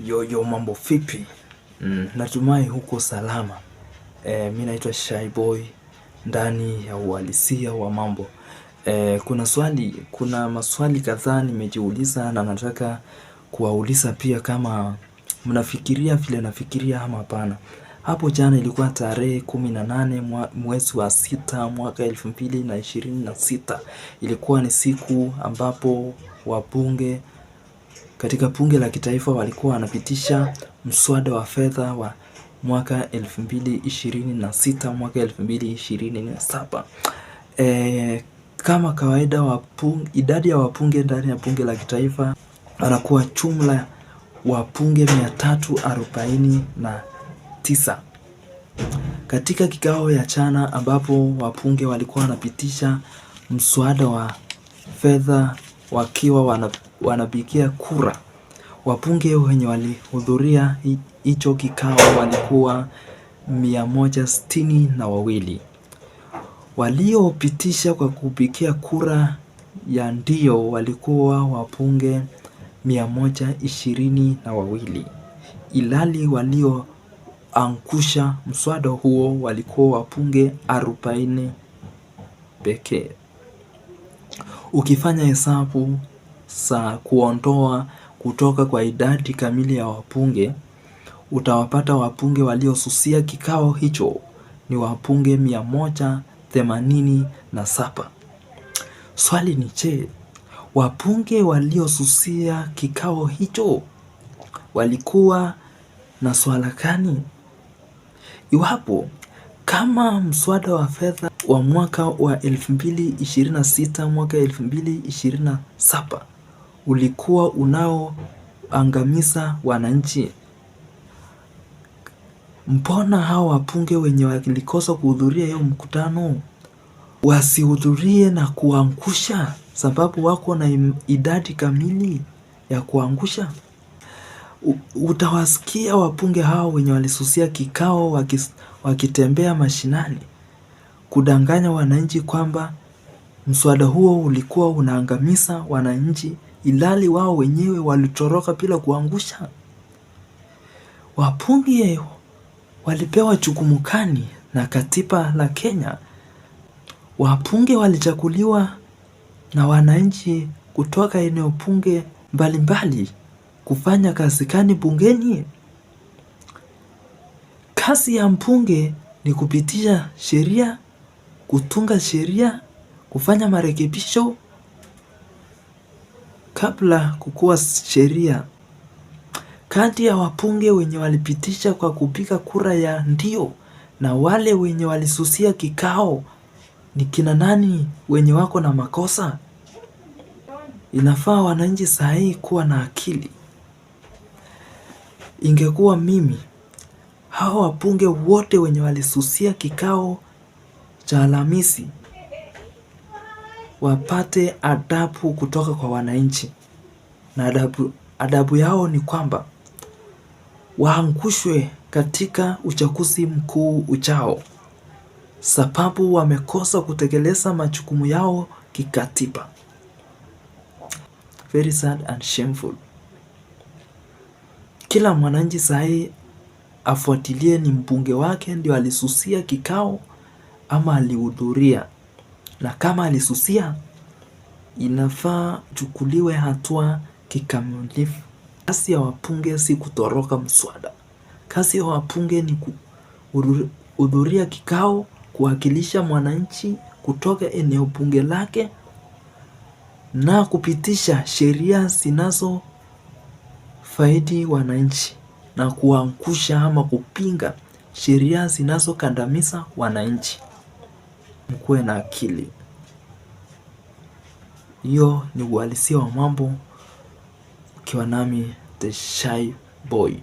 Yo mambo vipi? Natumai huko salama. Mimi naitwa Shy Boy ndani ya uhalisia wa mambo. Kuna maswali kadhaa nimejiuliza na nataka kuwauliza pia kama mnafikiria vile nafikiria ama hapana. Hapo jana ilikuwa tarehe 18 mwezi wa 6 mwaka 2026. Ilikuwa ni siku ambapo wabunge katika bunge la kitaifa walikuwa wanapitisha mswada wa fedha wa mwaka 2026 mwaka 2027. Kama kawaida idadi ya wabunge ndani ya bunge la kitaifa anakuwa jumla wabunge 349. Katika kikao ya jana ambapo wabunge walikuwa wanapitisha mswada wa fedha wakiwa wanapigia kura, wabunge wenye walihudhuria hicho kikao walikuwa 162. Waliopitisha kwa kupigia kura ya ndio walikuwa wabunge 122. Ilhali walioangusha mswada huo walikuwa wabunge 40 pekee. Ukifanya hesabu za kuondoa kutoka kwa idadi kamili ya wabunge, utawapata wabunge waliosusia kikao hicho ni wabunge 187. Swali ni je, wabunge waliosusia kikao hicho walikuwa na swala gani? Iwapo kama mswada wa fedha wa mwaka wa 2026 mwaka 2027 ulikuwa unaoangamiza wananchi, mbona hao wabunge wenye walikosa kuhudhuria hiyo mkutano wasihudhurie na kuangusha, sababu wako na idadi kamili ya kuangusha? Utawasikia wabunge hao wenye walisusia kikao wakitembea mashinani kudanganya wananchi kwamba mswada huo ulikuwa unaangamiza wananchi, ilhali wao wenyewe walitoroka bila kuangusha. Wabunge walipewa jukumu gani na katiba la Kenya? Wabunge walichaguliwa na wananchi kutoka eneo bunge mbalimbali kufanya kazi gani bungeni? Kazi ya mbunge ni kupitisha sheria, kutunga sheria, kufanya marekebisho kabla kukuwa sheria. Kati ya wabunge wenye walipitisha kwa kupiga kura ya ndio na wale wenye walisusia kikao, ni kina nani wenye wako na makosa? Inafaa wananchi sahi kuwa na akili. Ingekuwa mimi, hao wabunge wote wenye walisusia kikao cha Alhamisi wapate adabu kutoka kwa wananchi, na adabu yao ni kwamba waangushwe katika uchaguzi mkuu ujao, sababu wamekosa kutekeleza majukumu yao kikatiba. Very sad and shameful. Kila mwananchi sahi afuatilie ni mbunge wake ndio alisusia kikao ama alihudhuria, na kama alisusia inafaa chukuliwe hatua kikamilifu. Kazi ya wabunge si kutoroka mswada. Kazi ya wabunge ni kuhudhuria kikao, kuwakilisha mwananchi kutoka eneo bunge lake na kupitisha sheria zinazofaidi wananchi na kuangusha ama kupinga sheria zinazokandamiza wananchi. Mkuwe na akili. Hiyo ni uhalisia wa mambo, ukiwa nami The Shy Boy.